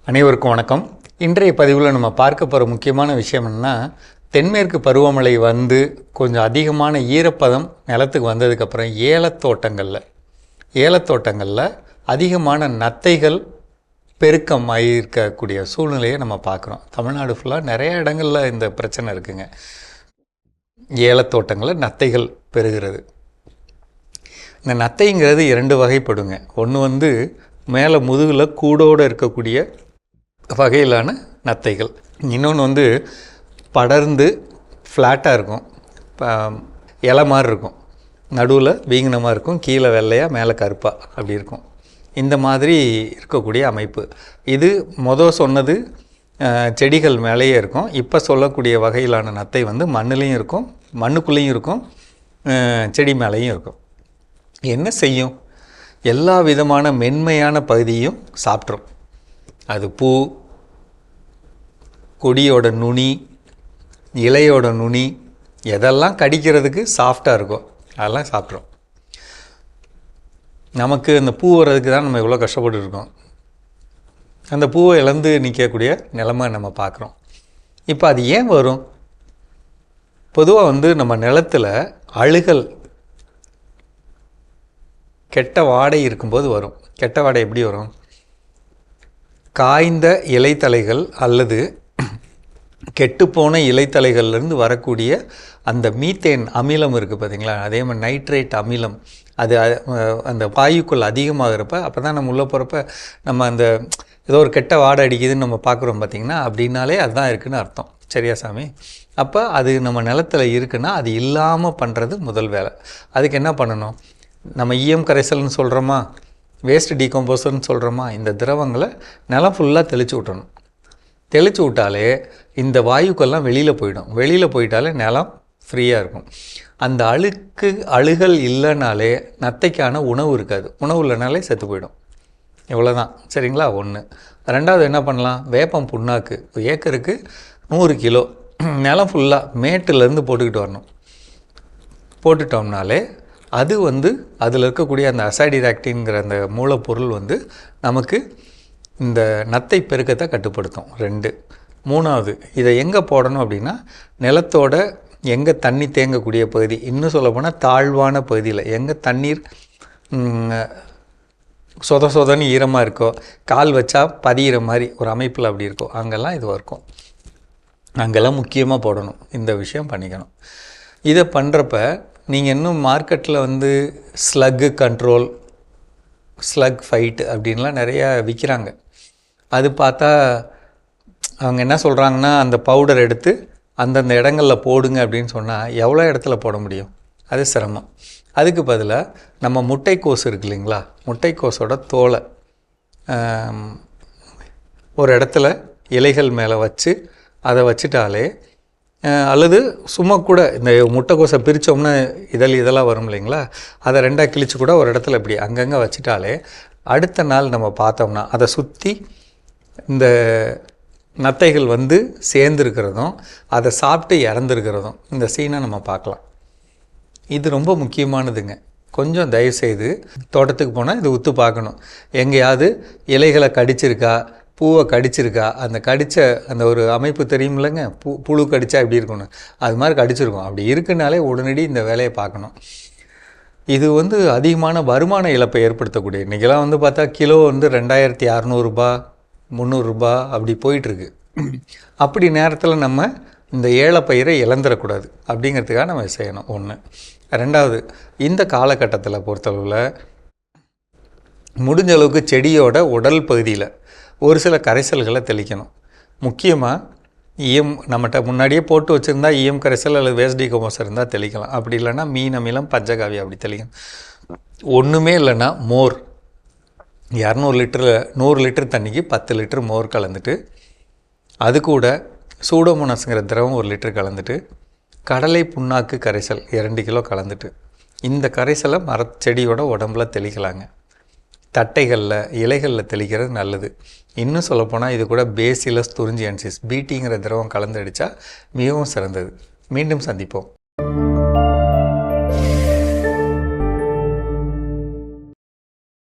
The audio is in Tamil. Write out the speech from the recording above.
அனைவருக்கும் வணக்கம். இன்றைய பதிவில் நம்ம பார்க்க போகிற முக்கியமான விஷயம் என்னென்னா, தென்மேற்கு பருவமழை வந்து கொஞ்சம் அதிகமான ஈரப்பதம் நிலத்துக்கு வந்ததுக்கப்புறம் ஏலத்தோட்டங்களில் அதிகமான நத்தைகள் பெருக்கம் ஆகியிருக்கக்கூடிய சூழ்நிலையை நம்ம பார்க்குறோம். தமிழ்நாடு ஃபுல்லாக நிறைய இடங்களில் இந்த பிரச்சனை இருக்குங்க. ஏலத்தோட்டங்களில் நத்தைகள் பெருகிறது. இந்த நத்தைங்கிறது 2 வகைப்படுங்க. ஒன்று வந்து மேலே முதுகில் கூடோடு இருக்கக்கூடிய வகையிலான நத்தைகள். இன்னொன்று வந்து படர்ந்து ஃப்ளாட்டாக இருக்கும், இலை மாதிரி இருக்கும், நடுவில் வீங்கினமாக இருக்கும், கீழே வெள்ளையாக மேலே கருப்பாக அப்படி இருக்கும். இந்த மாதிரி இருக்கக்கூடிய அமைப்பு. இது சொன்னது செடிகள் மேலேயே இருக்கும். இப்போ சொல்லக்கூடிய வகையிலான நத்தை வந்து மண்ணுலேயும் இருக்கும், மண்ணுக்குள்ளேயும் இருக்கும், செடி மேலேயும் இருக்கும். என்ன செய்யும்? எல்லா விதமான மென்மையான பகுதியும் சாப்பிட்ரும். அது பூ, கொடியோட நுனி, இலையோட நுனி, எதெல்லாம் கடிக்கிறதுக்கு சாஃப்டாக இருக்கும் அதெல்லாம் சாப்பிட்றோம். நமக்கு அந்த பூ வர்றதுக்கு தான் நம்ம இவ்வளோ கஷ்டப்பட்டுருக்கோம். அந்த பூவை இழந்து நிற்கக்கூடிய நிலைமை நம்ம பார்க்குறோம். இப்போ அது ஏன் வரும்? பொதுவாக வந்து நம்ம நிலத்தில் அழுகல், கெட்ட வாடை இருக்கும்போது வரும். கெட்ட வாடை எப்படி வரும்? காய்ந்த இலைத்தலைகள் அல்லது கெட்டுப்போன இலைத்தலைகள்லேருந்து வரக்கூடிய அந்த மீத்தேன் அமிலம் இருக்குது பார்த்திங்களா, அதே மாதிரி நைட்ரேட் அமிலம், அது அந்த வாயுக்குள் அதிகமாகிறப்ப, அப்போ தான் நம்ம உள்ளே போகிறப்ப நம்ம அந்த ஏதோ ஒரு கெட்ட வாடை அடிக்குதுன்னு நம்ம பார்க்குறோம் பார்த்திங்கன்னா, அப்படின்னாலே அதுதான் இருக்குதுன்னு அர்த்தம். சரியா சாமி? அப்போ அது நம்ம நிலத்தில் இருக்குன்னா அது இல்லாமல் பண்ணுறது முதல் வேலை. அதுக்கு என்ன பண்ணணும்? நம்ம ஈயம் கரைசல்னு சொல்கிறோமா, வேஸ்ட் டீகம்போசர்னு சொல்கிறோமா, இந்த திரவங்களை நிலம் ஃபுல்லாக தெளித்து விட்டணும். தெளித்து விட்டாலே இந்த வாயுக்கெல்லாம் வெளியில் போயிடும். வெளியில் போயிட்டாலே நிலம் ஃப்ரீயாக இருக்கும். அந்த அழுகல் இல்லைனாலே நத்தைக்கான உணவு இருக்காது. உணவு இல்லைனாலே செத்து போயிடும். இவ்வளோதான். சரிங்களா? 1. 2வது என்ன பண்ணலாம்? வேப்பம் புண்ணாக்கு ஏக்கருக்கு 100 கிலோ நிலம் ஃபுல்லாக மேட்டிலேருந்து போட்டுக்கிட்டு வரணும். போட்டுட்டோம்னாலே அது வந்து அதில் இருக்கக்கூடிய அந்த அசைடிராக்டின்கிற அந்த மூலப்பொருள் வந்து நமக்கு இந்த நத்தை பெருக்கத்தை கட்டுப்படுத்தும். 2. 3வது இதை எங்கே போடணும் அப்படின்னா, நிலத்தோட எங்கே தண்ணி தேங்கக்கூடிய பகுதி, இன்னும் சொல்லப்போனால் தாழ்வான பகுதியில் எங்கே தண்ணீர் சொதன்னு ஈரமாக இருக்கோ, கால் வச்சா பதிகிற மாதிரி ஒரு அமைப்பில் அப்படி இருக்கோ, அங்கெல்லாம் இது இருக்கும். அங்கெல்லாம் முக்கியமாக போடணும். இந்த விஷயம் பண்ணிக்கணும். இதை பண்ணுறப்ப நீங்கள் இன்னும் மார்க்கெட்டில் வந்து ஸ்லக்கு கண்ட்ரோல், ஸ்லக் ஃபைட் அப்படின்லாம் நிறையா விற்கிறாங்க. அது பார்த்தா அவங்க என்ன சொல்கிறாங்கன்னா, அந்த பவுடர் எடுத்து அந்தந்த இடங்களில் போடுங்க அப்படின்னு சொன்னால் எவ்வளோ இடத்துல போட முடியும்? அது சிரமம். அதுக்கு பதிலாக நம்ம முட்டைக்கோஸ் இருக்கு இல்லைங்களா, முட்டைக்கோஸோட தோலை ஒரு இடத்துல இலைகள் மேலே வச்சு அதை வச்சுட்டாலே, அல்லது சும்மா கூட இந்த முட்டைக்கோஸை பிரித்தோம்னா இதெல்லாம் வரும் இல்லைங்களா, அதை 2ஆக கிழிச்சு கூட ஒரு இடத்துல இப்படி அங்கங்கே வச்சுட்டாலே, அடுத்த நாள் நம்ம பார்த்தோம்னா அதை சுற்றி இந்த நத்தைகள் வந்து சேர்ந்துருக்கிறதும் அதை சாப்பிட்டு இறந்துருக்கிறதும் இந்த சீனை நம்ம பார்க்கலாம். இது ரொம்ப முக்கியமானதுங்க. கொஞ்சம் தயவுசெய்து தோட்டத்துக்கு போனால் இது உத்து பார்க்கணும். எங்கேயாவது இலைகளை கடிச்சிருக்கா, பூவை கடிச்சிருக்கா, அந்த கடித்த அந்த ஒரு அமைப்பு தெரியுமில்லைங்க, புழு கடித்தா எப்படி இருக்கணும், அது மாதிரி கடிச்சிருக்கும். அப்படி இருக்குனாலே உடனடி இந்த வேலையை பார்க்கணும். இது வந்து அதிகமான வருமான இழப்பை ஏற்படுத்தக்கூடிய, இன்றைக்கெல்லாம் வந்து பார்த்தா கிலோ வந்து 2600 ரூபாய் 300 ரூபாய் அப்படி போயிட்டுருக்கு. அப்படி நேரத்தில் நம்ம இந்த ஏலப்பயிரை இழந்துடக்கூடாது அப்படிங்கிறதுக்காக நம்ம செய்யணும். 1. 2வது இந்த காலகட்டத்தில் பொறுத்தளவில் முடிஞ்ச அளவுக்கு செடியோட உடல் பகுதியில் ஒரு சில கரைசல்களை தெளிக்கணும். முக்கியமாக ஈயம் நம்மகிட்ட முன்னாடியே போட்டு வச்சுருந்தா ஈயம் கரைசல் அல்லது வேஸ்ட் டீகம்போசர் இருந்தால் தெளிக்கலாம். அப்படி இல்லைன்னா மீன் அமிலம், பஞ்சகாவியம் அப்படி தெளிக்கணும். ஒன்றுமே இல்லைன்னா மோர் 200 லிட்டரில் 100 லிட்டர் தண்ணிக்கு 10 லிட்டர் மோர் கலந்துட்டு, அது கூட சூடோமோனாஸ்ங்கிற திரவம் 1 லிட்டர் கலந்துட்டு, கடலை புண்ணாக்கு கரைசல் 2 கிலோ கலந்துட்டு, இந்த கரைசலை செடியோட உடம்புல தெளிக்கலாங்க. தட்டைகளில், இலைகளில் தெளிக்கிறது நல்லது. இன்னும் சொல்லப்போனால் இது கூட பேசிலஸ் துரிஞ்சியன்சிஸ், பீட்டிங்கிற திரவம் கலந்து அடித்தா மிகவும் சிறந்தது. மீண்டும் சந்திப்போம்.